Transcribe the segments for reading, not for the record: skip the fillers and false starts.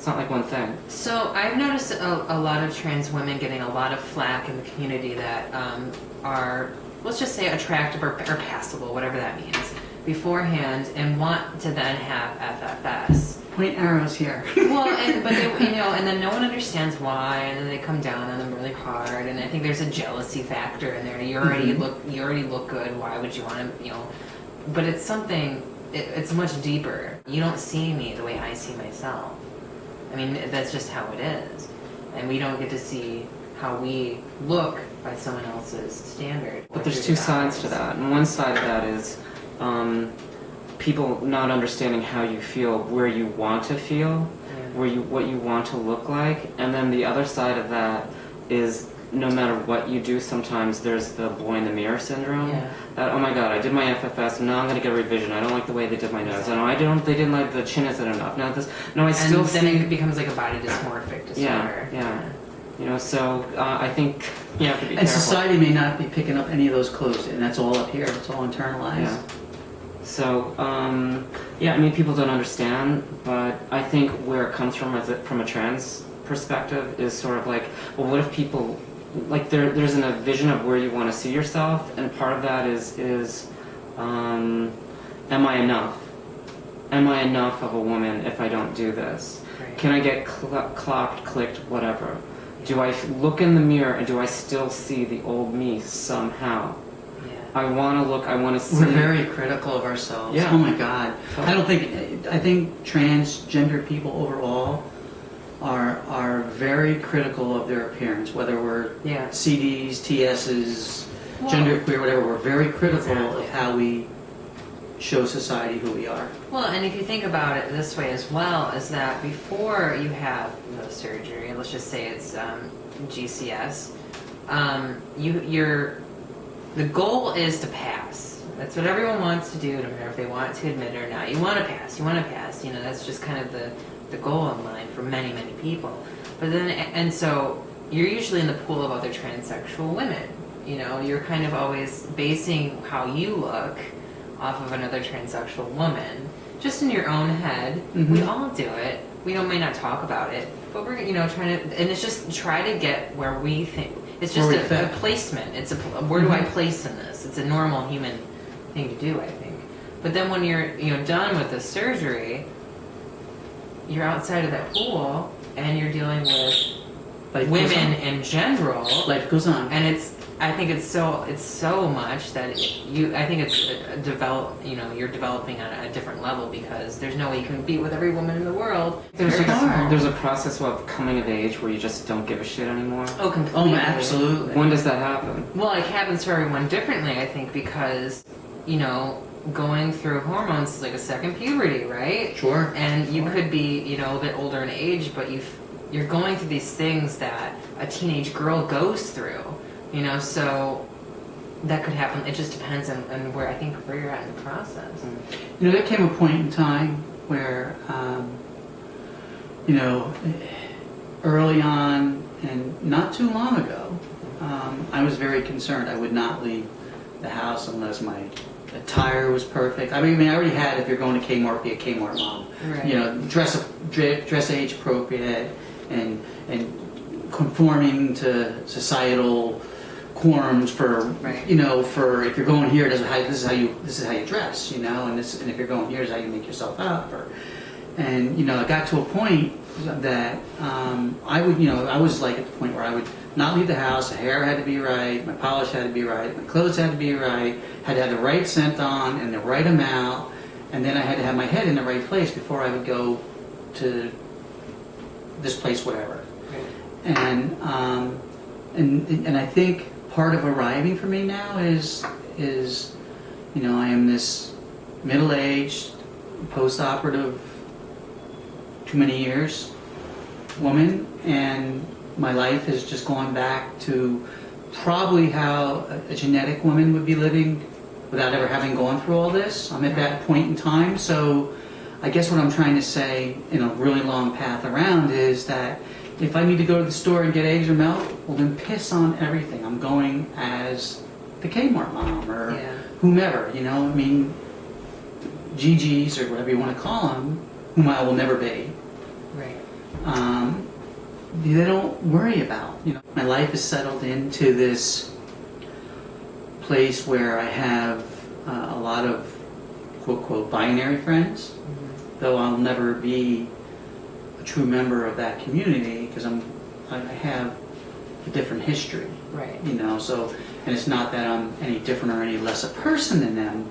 It's not like one thing. So I've noticed a lot of trans women getting a lot of flack in the community that are, let's just say, attractive or passable, whatever that means, beforehand, and want to then have FFS. Point arrows here. Well, but they, and then no one understands why, and then they come down on them really hard, and I think there's a jealousy factor in there. You already look good. Why would you want to, But it's something. It's much deeper. You don't see me the way I see myself. I mean, that's just how it is, and we don't get to see how we look by someone else's standard. But there's two sides to that, and one side of that is people not understanding how you feel, where you want to feel, what you want to look like, and then the other side of that is no matter what you do, sometimes there's the boy in the mirror syndrome. Yeah. That, oh my God, I did my FFS, and now I'm going to get a revision. I don't like the way they did my nose. They didn't like the chin isn't enough. Now this, no, I still see. And then it becomes like a body dysmorphic disorder. Yeah. So I think you have to be And careful. society may not be picking up any of those clues, and that's all up here. It's all internalized. Yeah. So, I mean, people don't understand, but I think where it comes from, from a trans perspective, is sort of like, well, what if people, like, there's a vision of where you want to see yourself, and part of that is am I enough? Am I enough of a woman if I don't do this? Right. Can I get clocked, clicked, whatever? Do I look in the mirror and do I still see the old me somehow? I want to see. We're very critical of ourselves. Yeah. Oh my God. I think transgender people overall are very critical of their appearance, whether we're CDs, TSs, genderqueer, whatever. We're very critical of how we show society who we are. Well, and if you think about it this way as well, is that before you have the surgery, let's just say it's GCS, the goal is to pass. That's what everyone wants to do, no matter if they want to admit it or not. You want to pass. That's just kind of the goal in mind for many, many people. But then, and so you're usually in the pool of other transsexual women. You're kind of always basing how you look off of another transsexual woman, just in your own head. Mm-hmm. We all do it. We may not talk about it, but we're trying to, and it's just try to get where we think. It's just a placement. It's where do I place in this? It's a normal human thing to do, I think. But then when you're done with the surgery, you're outside of that pool and you're dealing with women in general. Life goes on, and I think it's so much that I think it's you're developing on a different level, because there's no way you can be with every woman in the world. There's a process of coming of age where you just don't give a shit anymore. Oh, completely. Oh, absolutely. When does that happen? Well, it happens for everyone differently, I think, because going through hormones is like a second puberty, right? Sure. And you could be a bit older in age, but you're going through these things that a teenage girl goes through. So that could happen. It just depends on where you're at in the process. There came a point in time where, early on and not too long ago, I was very concerned. I would not leave the house unless my attire was perfect. I mean, I already had, if you're going to Kmart, be a Kmart mom. Right. Dress age appropriate and conforming to societal quorums for for if you're going here, this is how you dress, and if you're going here, this is how you make yourself up. I got to a point that I was like at the point where I would not leave the house. The hair had to be right, my polish had to be right, my clothes had to be right, had to have the right scent on and the right amount, and then I had to have my head in the right place before I would go to this place, whatever. Right. And I think part of arriving for me now is I am this middle-aged, post-operative, too many years woman, and my life has just gone back to probably how a genetic woman would be living without ever having gone through all this. I'm at that point in time, so I guess what I'm trying to say in a really long path around is that if I need to go to the store and get eggs or milk, well then piss on everything. I'm going as the Kmart mom or whomever, GGs or whatever you want to call them, whom I will never be. Right. they don't worry about. My life is settled into this place where I have a lot of quote quote binary friends, though I'll never be a true member of that community because I have a different history. Right. So, and it's not that I'm any different or any less a person than them,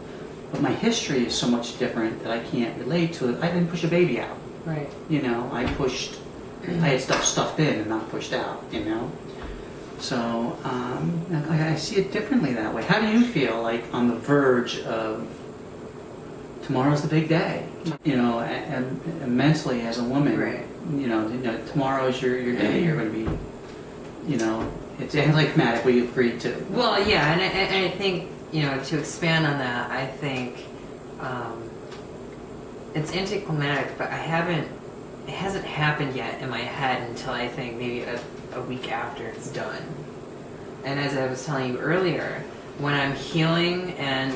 but my history is so much different that I can't relate to it. I didn't push a baby out. Right. I had stuff stuffed in and not pushed out, So, I see it differently that way. How do you feel like on the verge of tomorrow's the big day? And mentally as a woman, Right. Tomorrow's your day. You're going to be, it's anticlimactic what you agreed to. Well, yeah, and I think, to expand on that, I think it's anticlimactic, but it hasn't happened yet in my head until I think maybe a week after it's done. And as I was telling you earlier, when I'm healing and,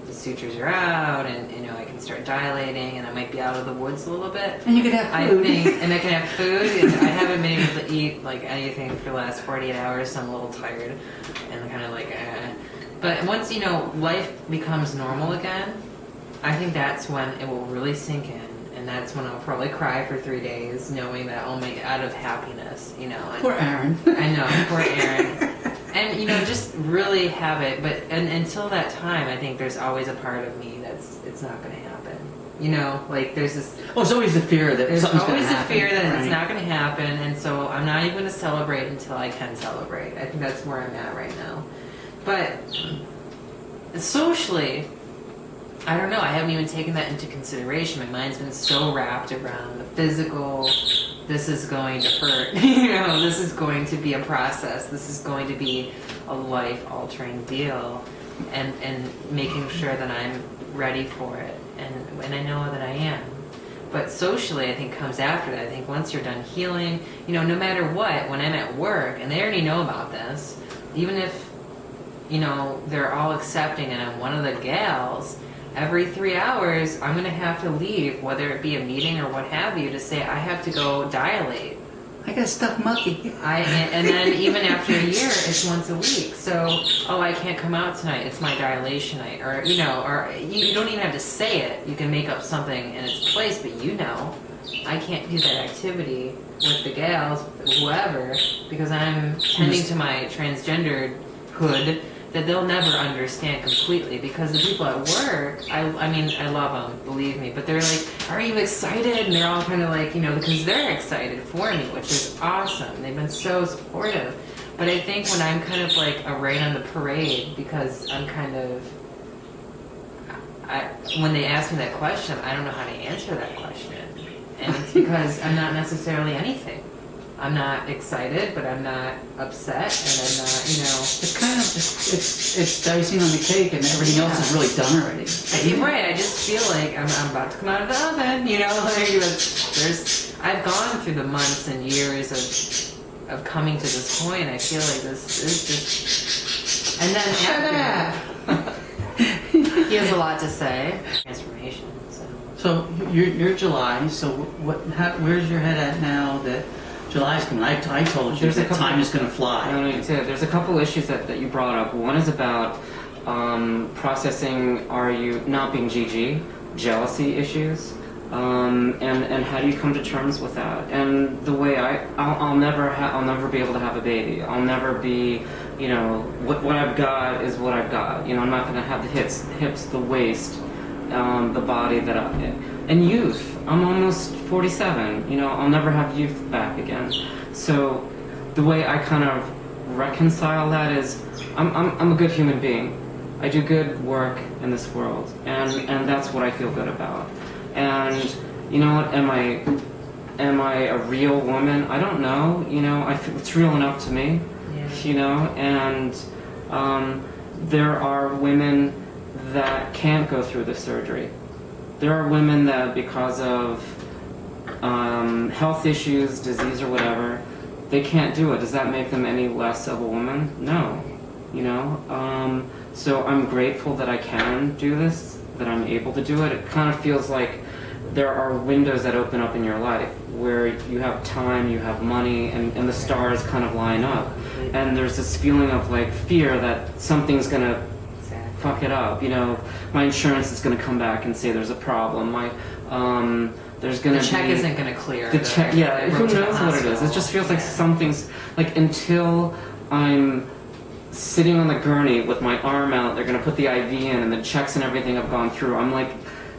the sutures are out and, I can start dilating and I might be out of the woods a little bit. And you could have food. And I can have food. And I haven't been able to eat like anything for the last 48 hours, so I'm a little tired and kind of like, But once, life becomes normal again, I think that's when it will really sink in. And that's when I'll probably cry for 3 days, knowing that out of happiness, And, Poor Aaron. I know, poor Aaron. And, just really have it. But until that time, I think there's always a part of me it's not going to happen. Like there's this... Well, there's always the fear that there's something's going to happen. There's always the fear that right? it's not going to happen. And so I'm not even going to celebrate until I can celebrate. I think that's where I'm at right now. But socially... I don't know, I haven't even taken that into consideration. My mind's been so wrapped around the physical, this is going to hurt, this is going to be a process, this is going to be a life-altering deal, and making sure that I'm ready for it, and I know that I am. But socially, I think, comes after that. I think once you're done healing, no matter what, when I'm at work, and they already know about this, even if, they're all accepting and I'm one of the gals, every 3 hours, I'm going to have to leave, whether it be a meeting or what have you, to say I have to go dilate. I got a stuffed monkey. And then even after a year, it's once a week. So, I can't come out tonight. It's my dilation night. Or, or you don't even have to say it. You can make up something in its place, but I can't do that activity with the gals, whoever, because I'm tending to my transgendered hood that they'll never understand completely, because the people at work, I love them, believe me, but they're like, are you excited? And they're all kind of like, because they're excited for me, which is awesome. They've been so supportive. But I think when I'm kind of like a ray on the parade, because I'm kind of, when they ask me that question, I don't know how to answer that question. And it's because I'm not necessarily anything. I'm not excited, but I'm not upset, and I'm not, It's kind of it's icing on the cake, and everything else is really done already. Right, I just feel like I'm about to come out of the oven, like I've gone through the months and years of coming to this point. I feel like this is just, and then after he has a lot to say. Transformation. So you're July. So where's your head at now that July's coming? I told you that time is going to fly. There's a couple issues that you brought up. One is about processing. Are you not being GG? Jealousy issues. And how do you come to terms with that? And the way I'll never be able to have a baby. I'll never be, what I've got is what I've got. I'm not going to have the hips, the waist, the body and youth. I'm almost 47. I'll never have youth back again. So the way I kind of reconcile that is, I'm a good human being. I do good work in this world, and that's what I feel good about. And you know what? Am I a real woman? I don't know. I feel it's real enough to me. Yeah. And there are women that can't go through the surgery. There are women that, because of health issues, disease, or whatever, they can't do it. Does that make them any less of a woman? No. So I'm grateful that I can do this, that I'm able to do it. It kind of feels like there are windows that open up in your life where you have time, you have money, and the stars kind of line up. And there's this feeling of like fear that something's gonna fuck it up. You know, my insurance is gonna come back and say there's a problem. There's gonna the check be, isn't gonna clear. the check, yeah. Who knows what it is? It just feels like something's like until I'm sitting on the gurney with my arm out, they're gonna put the IV in, and the checks and everything have gone through. I'm like,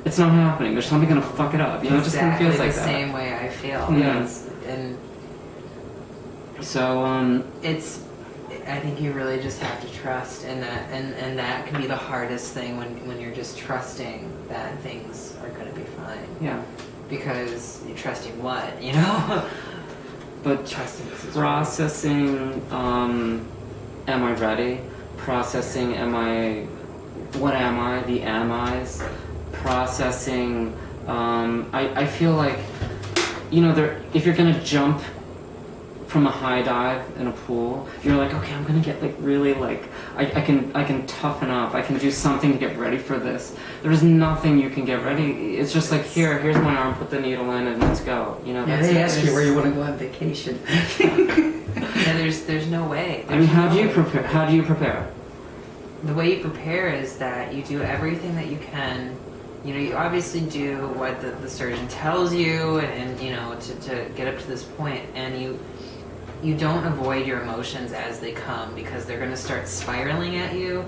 it's not happening. There's something gonna fuck it up. You know, Exactly it just kind of feels like the that. same way I feel. Yeah. And So it's. I think you really just have to trust, and that can be the hardest thing when you're just trusting that things are gonna be fine. yeah. Because you're trusting what, you know? But Trusting this is processing, am I ready? Processing, what am I? The am I's. Processing, I feel like, you know, if you're gonna jump from a high dive in a pool, you're like, okay, I'm gonna get like really like, I can toughen up, I can do something to get ready for this. There's nothing you can get ready. It's just like, here's my arm, put the needle in and let's go. You know, Yeah, that's they it. ask you where you want to go on vacation. Yeah, there's no way. I mean, how do you There's no way. prepare? How do you prepare? The way you prepare is that you do everything that you can. You know, you obviously do what the surgeon tells you, and you know, to get up to this point, and you don't avoid your emotions as they come, because they're going to start spiraling at you,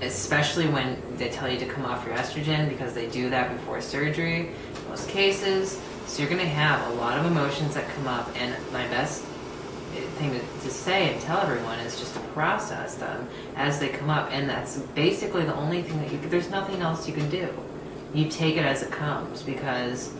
especially when they tell you to come off your estrogen, because they do that before surgery in most cases. So you're going to have a lot of emotions that come up, and my best thing to say and tell everyone is just to process them as they come up, and that's basically the only thing that there's nothing else you can do. You take it as it comes, because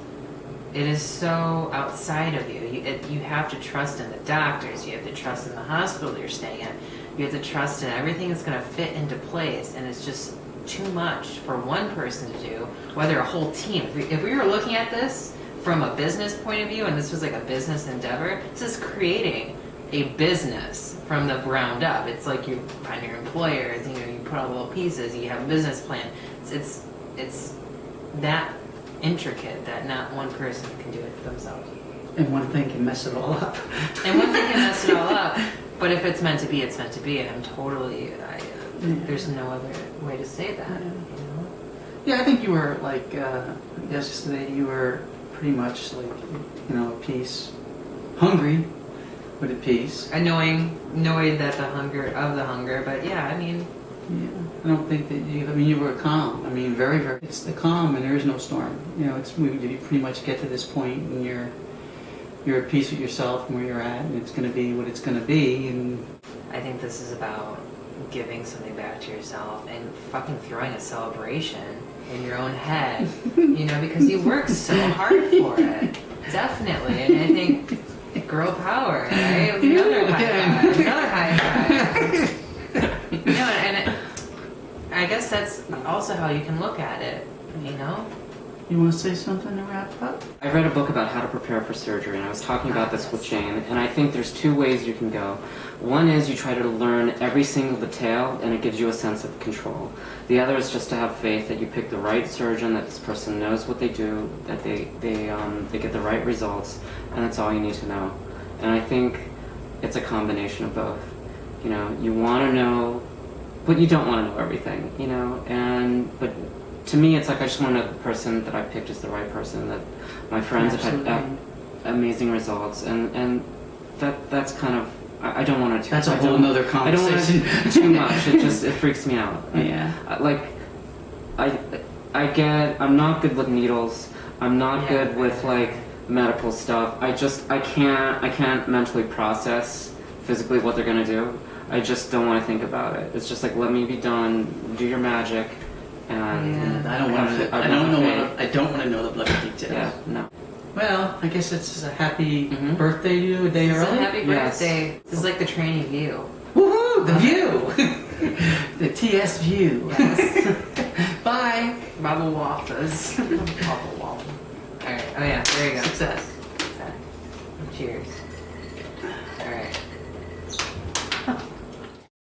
it is so outside of you. You have to trust in the doctors. You have to trust in the hospital you're staying at. You have to trust in everything is going to fit into place, and it's just too much for one person to do, whether a whole team. If we were looking at this from a business point of view, and this was like a business endeavor, this is creating a business from the ground up. It's like you find your employers, you know, you put all the little pieces, you have a business plan. It's that intricate that not one person can do it themselves. And one thing can mess it all up. And one thing can mess it all up, but if it's meant to be, it's meant to be, and there's no other way to say that, you know? Yeah, I think you were like, yesterday you were pretty much like, you know, at peace. Hungry, but at peace. Knowing that the hunger, but yeah, I mean... Yeah, I don't think that you were calm. I mean, very, very, it's the calm and there is no storm. You know, you pretty much get to this point and you're at peace with yourself and where you're at, and it's going to be what it's going to be. And I think this is about giving something back to yourself and fucking throwing a celebration in your own head, you know, because you work so hard for it. Definitely. And I think girl power, right? Another high five. You know, and I guess that's also how you can look at it, you know? you want to say something to wrap up? I read a book about how to prepare for surgery, and I was talking about this with Jane, and I think there's two ways you can go. One is you try to learn every single detail, and it gives you a sense of control. The other is just to have faith that you pick the right surgeon, that this person knows what they do, that they get the right results, and that's all you need to know. And I think it's a combination of both. You know, you want to know, but you don't want to know everything, you know, but to me, it's like I just want to know the person that I picked is the right person, that my friends Absolutely. have had amazing results, and that's kind of, I don't want to. That's a whole nother I don't want conversation. to too much. It freaks me out. Yeah. I'm not good with needles. I'm not Yeah. good with like medical stuff. I can't mentally process physically what they're gonna do. I just don't want to think about it. It's just like, let me be done. Do your magic. And Yeah. I don't want to. I don't want to know the bloody details. yeah, no. Well, I guess it's a happy Mhm. birthday to you, a day So early. happy Yes. birthday. This is like the training view. Woohoo! The view, the TS view. Yes. Bye. Bubble waffles. Bubble waffle. Alright, oh yeah, there you go. Success. Cheers. Alright.